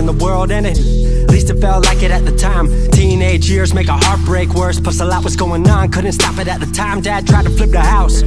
and the world ended. At least it felt like it at the time. Teenage years make a heartbreak worse. Plus a lot was going on, couldn't stop it at the time. Dad tried to flip the house.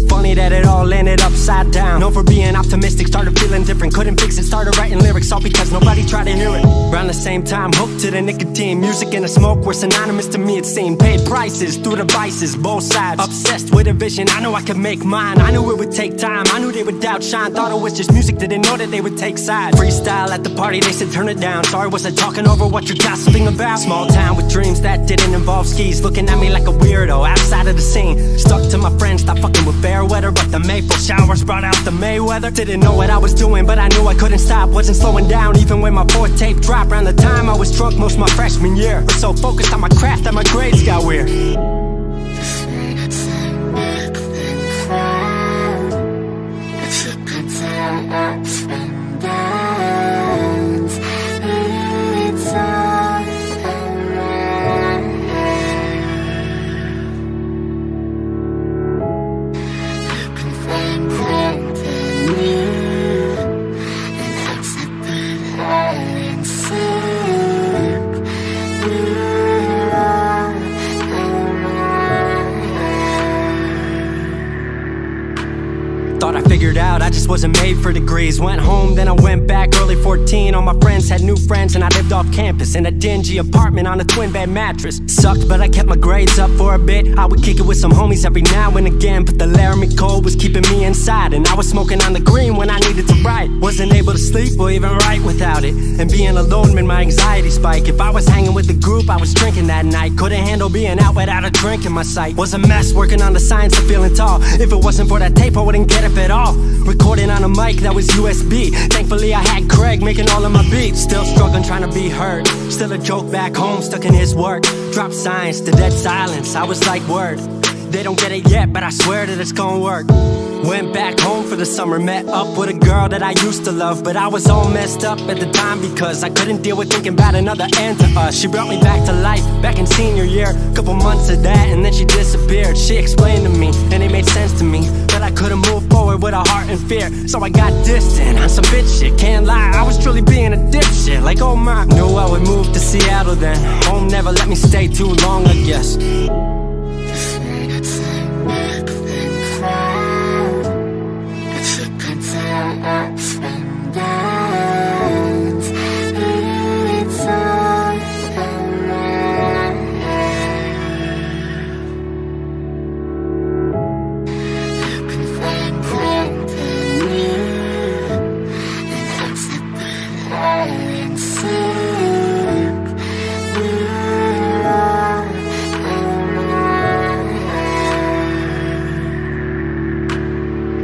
Funny that it all ended upside down. Known for being optimistic, started feeling different. Couldn't fix it, started writing lyrics all because nobody tried to hear it. Around the same time, hooked to the nicotine. Music and the smoke were synonymous to me, it seemed. Paid prices through devices, both sides. Obsessed with a vision, I knew I could make mine. I knew it would take time, I knew they would outshine. Thought it was just music, didn't know that they would take sides. Freestyle at the party, they said turn it down. Sorry, was I talking over what you're gossiping about? Small town with dreams that didn't involve skis. Looking at me like a weirdo, outside of the scene. Stuck to my friends, stopped fucking with fair weather. But the Maple showers brought out the Mayweather. Didn't know what I was doing, but I knew I couldn't stop. Wasn't slowing down, even when my fourth tape dropped. Around the time I was drunk most of my freshman year. Was so focused on my craft that my grades got weird. Thought I figured out I just wasn't made for degrees. Went home, then I went back early 14. All my friends had new friends and I lived off campus in a dingy apartment on a twin bed mattress. Sucked, but I kept my grades up for a bit. I would kick it with some homies every now and again, but the Laramie cold was keeping me inside. And I was smoking on the green when I needed to write. Wasn't able to sleep or even write without it. And being alone made my anxiety spike. If I was hanging with the group, I was drinking that night. Couldn't handle being out without a drink in my sight. Was a mess working on the science of feeling tall. If it wasn't for that tape, I wouldn't get it at all. Recording on a mic that was USB. Thankfully I had Craig making all of my beats. Still struggling trying to be heard. Still a joke back home, stuck in his work. Drop science to dead silence. I was like, word, they don't get it yet, but I swear that it's gonna work. Went back home for the summer, met up with a girl that I used to love. But I was all messed up at the time because I couldn't deal with thinking about another end to us. She brought me back to life, back in senior year. Couple months of that and then she disappeared. She explained to me, and it made sense to me, that I couldn't move forward with a heart in fear. So I got distant on some bitch shit, can't lie, I was truly being a dipshit. Like oh my, knew I would move to Seattle then. Home never let me stay too long, I guess.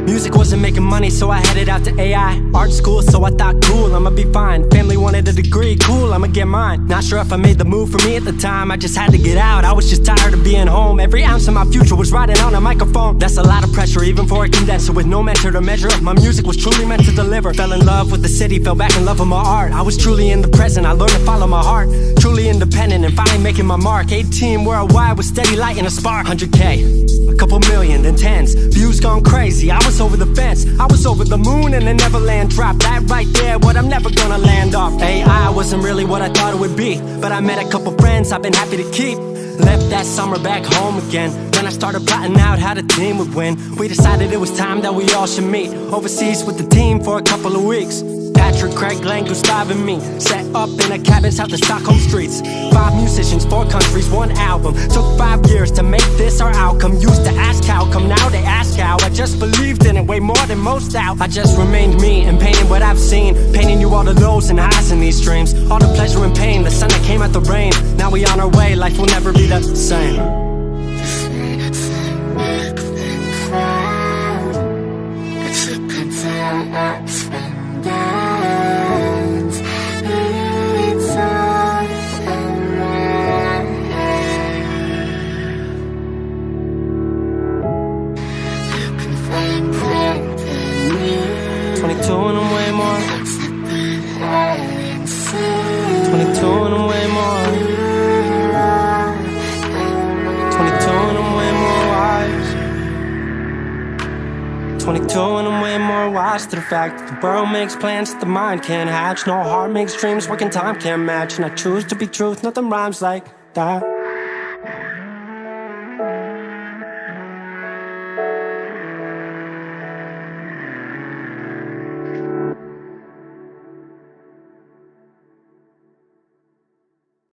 Music wasn't making money, so I headed out to AI art school, so I thought cool, I'ma be fine. Family wanted a degree, cool, I'ma get mine. Not sure if I made the move for me at the time, I just had to get out. I was just tired of being home. Every ounce of my future was riding on a microphone. That's a lot of pressure, even for a condenser with no mentor to measure up. My music was truly meant to deliver. Fell in love with the city, fell back in love with my art. I was truly in the present, I learned to follow my heart. Truly independent and finally making my mark. 18 worldwide with steady light and a spark. 100K, a couple million, then tens. Views gone crazy, I was over the fence. I was over the moon and the Neverland drop. That right there, what I'm never gonna land off. AI wasn't really what I thought it would be, but I met a couple friends I've been happy to keep. Left that summer back home again. Then I started plotting out how the team would win. We decided it was time that we all should meet overseas with the team for a couple of weeks. Patrick, Craig, Glenn, Gustav and me set up in a cabin south of Stockholm streets. 5 musicians, 4 countries, 1 album. Took 5 years to make this our outcome. Used to ask how, come now they ask how. I just believed in it way more than most out. I just remained me and painted what I've seen. Painting you all the lows and highs in these dreams. All the pleasure and pain, the sun that came out the rain. Now we on our way, life will never be the same. 22 and I'm way more wise to the fact that the world makes plans that the mind can't hatch. No heart makes dreams, working time can't match. And I choose to be truth, nothing rhymes like that.